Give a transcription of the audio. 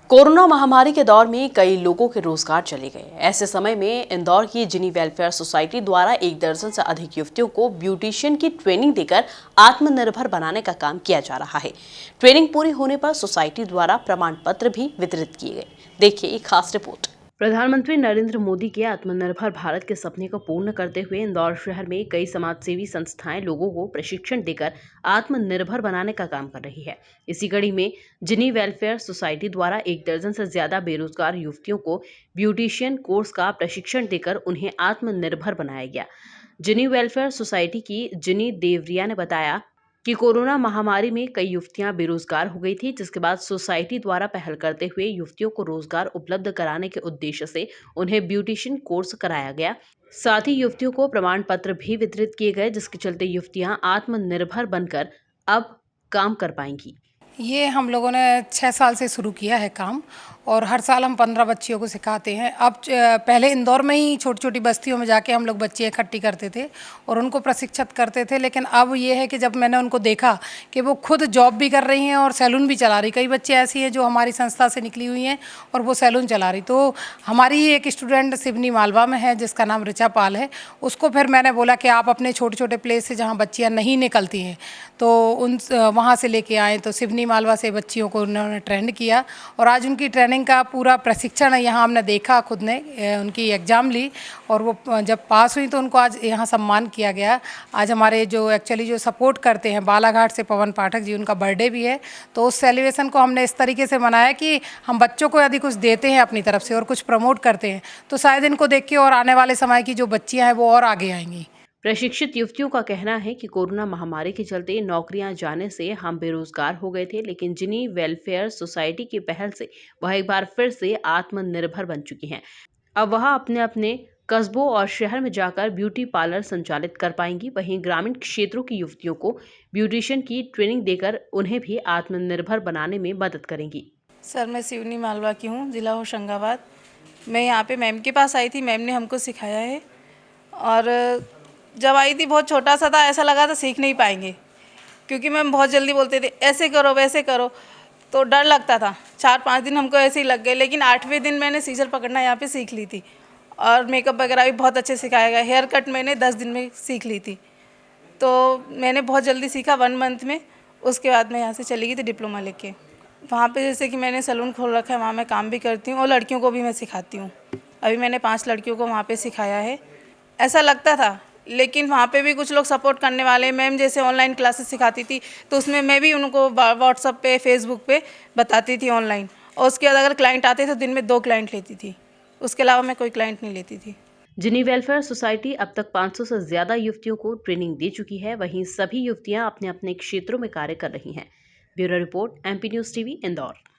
Corona महामारी के दौर में कई लोगों के रोजगार चले गए। ऐसे समय में इंदौर की जिनी वेलफेयर सोसाइटी द्वारा 1 दर्जन से अधिक युवतियों को ब्यूटिशियन की ट्रेनिंग देकर आत्मनिर्भर बनाने का काम किया जा रहा है। ट्रेनिंग पूरी होने पर सोसाइटी द्वारा प्रमाण पत्र भी वितरित किए गए। देखिए एक खास रिपोर्ट। प्रधानमंत्री नरेंद्र मोदी के आत्मनिर्भर भारत के सपने को पूर्ण करते हुए इंदौर शहर में कई समाजसेवी संस्थाएं लोगों को प्रशिक्षण देकर आत्मनिर्भर बनाने का काम कर रही है। इसी कड़ी में जिनी वेलफेयर सोसाइटी द्वारा 1 दर्जन से ज्यादा बेरोजगार युवतियों को ब्यूटिशियन कोर्स का प्रशिक्षण देकर उन्हें आत्मनिर्भर बनाया गया। जिनी वेलफेयर सोसाइटी की जिनी देवरिया ने बताया कि कोरोना महामारी में कई युवतियां बेरोजगार हो गई थी, जिसके बाद सोसाइटी द्वारा पहल करते हुए युवतियों को रोजगार उपलब्ध कराने के उद्देश्य से उन्हें ब्यूटिशियन कोर्स कराया गया। साथ ही युवतियों को प्रमाण पत्र भी वितरित किए गए, जिसके चलते युवतियां आत्मनिर्भर बनकर अब काम कर पाएंगी। ये हम लोगों ने 6 साल से शुरू किया है काम, और हर साल हम 15 बच्चियों को सिखाते हैं। अब पहले इंदौर में ही छोटी छोटी बस्तियों में जाके हम लोग बच्चे इकट्ठी करते थे और उनको प्रशिक्षित करते थे। लेकिन अब ये है कि जब मैंने उनको देखा कि वो खुद जॉब भी कर रही हैं और सैलून भी चला रही। कई बच्चे ऐसी हैं जो हमारी संस्था से निकली हुई हैं और वो सैलून चला रही। तो हमारी ही एक स्टूडेंट सिवनी मालवा में है जिसका नाम ऋचा पाल है। उसको फिर मैंने बोला कि आप अपने छोटे छोटे प्लेस से जहाँ बच्चियाँ नहीं निकलती हैं तो वहाँ से लेके आएँ। तो सिवनी मालवा से बच्चियों को उन्होंने ट्रेंड किया और आज उनकी ट्रेनिंग का पूरा प्रशिक्षण यहाँ हमने देखा, खुद ने उनकी एग्ज़ाम ली और वो जब पास हुई तो उनको आज यहाँ सम्मान किया गया। आज हमारे जो एक्चुअली जो सपोर्ट करते हैं बालाघाट से पवन पाठक जी, उनका बर्थडे भी है। तो उस सेलिब्रेशन को हमने इस तरीके से मनाया कि हम बच्चों को यदि कुछ देते हैं अपनी तरफ से और कुछ प्रमोट करते हैं तो शायद इनको देख के और आने वाले समय की जो बच्चियाँ हैं वो और आगे आएंगी। प्रशिक्षित युवतियों का कहना है कि कोरोना महामारी के चलते नौकरियां जाने से हम बेरोजगार हो गए थे, लेकिन जिनी वेलफेयर सोसाइटी की पहल से वह एक बार फिर से आत्मनिर्भर बन चुकी हैं। अब वह अपने अपने कस्बों और शहर में जाकर ब्यूटी पार्लर संचालित कर पाएंगी। वहीं ग्रामीण क्षेत्रों की युवतियों को ब्यूटिशियन की ट्रेनिंग देकर उन्हें भी आत्मनिर्भर बनाने में मदद करेंगी। सर, मैं सिवनी मालवा की हूँ, ज़िला होशंगाबाद। मैं यहाँ पे मैम के पास आई थी, मैम ने हमको सिखाया है। और जब आई थी बहुत छोटा सा था, ऐसा लगा था सीख नहीं पाएंगे क्योंकि मैम बहुत जल्दी बोलते थे ऐसे करो वैसे करो, तो डर लगता था। 4-5 दिन हमको ऐसे ही लग गए, लेकिन 8वें दिन मैंने सीजर पकड़ना यहाँ पे सीख ली थी और मेकअप वगैरह भी बहुत अच्छे सिखाया गया। हेयर कट मैंने 10 दिन में सीख ली थी, तो मैंने बहुत जल्दी सीखा 1 मंथ में। उसके बाद मैं यहाँ से चली गई थी डिप्लोमा लेके। वहाँ पे जैसे कि मैंने सैलून खोल रखा है, वहाँ मैं काम भी करती हूँ और लड़कियों को भी मैं सिखाती हूँ। अभी मैंने 5 लड़कियों को वहाँ पे सिखाया है। ऐसा लगता था, लेकिन वहाँ पे भी कुछ लोग सपोर्ट करने वाले। मैम जैसे ऑनलाइन क्लासेस सिखाती थी तो उसमें मैं भी उनको व्हाट्सअप पे फेसबुक पे बताती थी ऑनलाइन, और उसके बाद अगर क्लाइंट आते तो दिन में 2 क्लाइंट लेती थी, उसके अलावा मैं कोई क्लाइंट नहीं लेती थी। जिनी वेलफेयर सोसाइटी अब तक 500 से ज्यादा युवतियों को ट्रेनिंग दे चुकी है। वहीं सभी युवतियां अपने अपने क्षेत्रों में कार्य कर रही हैं। Bureau report, MP news TV, Indore.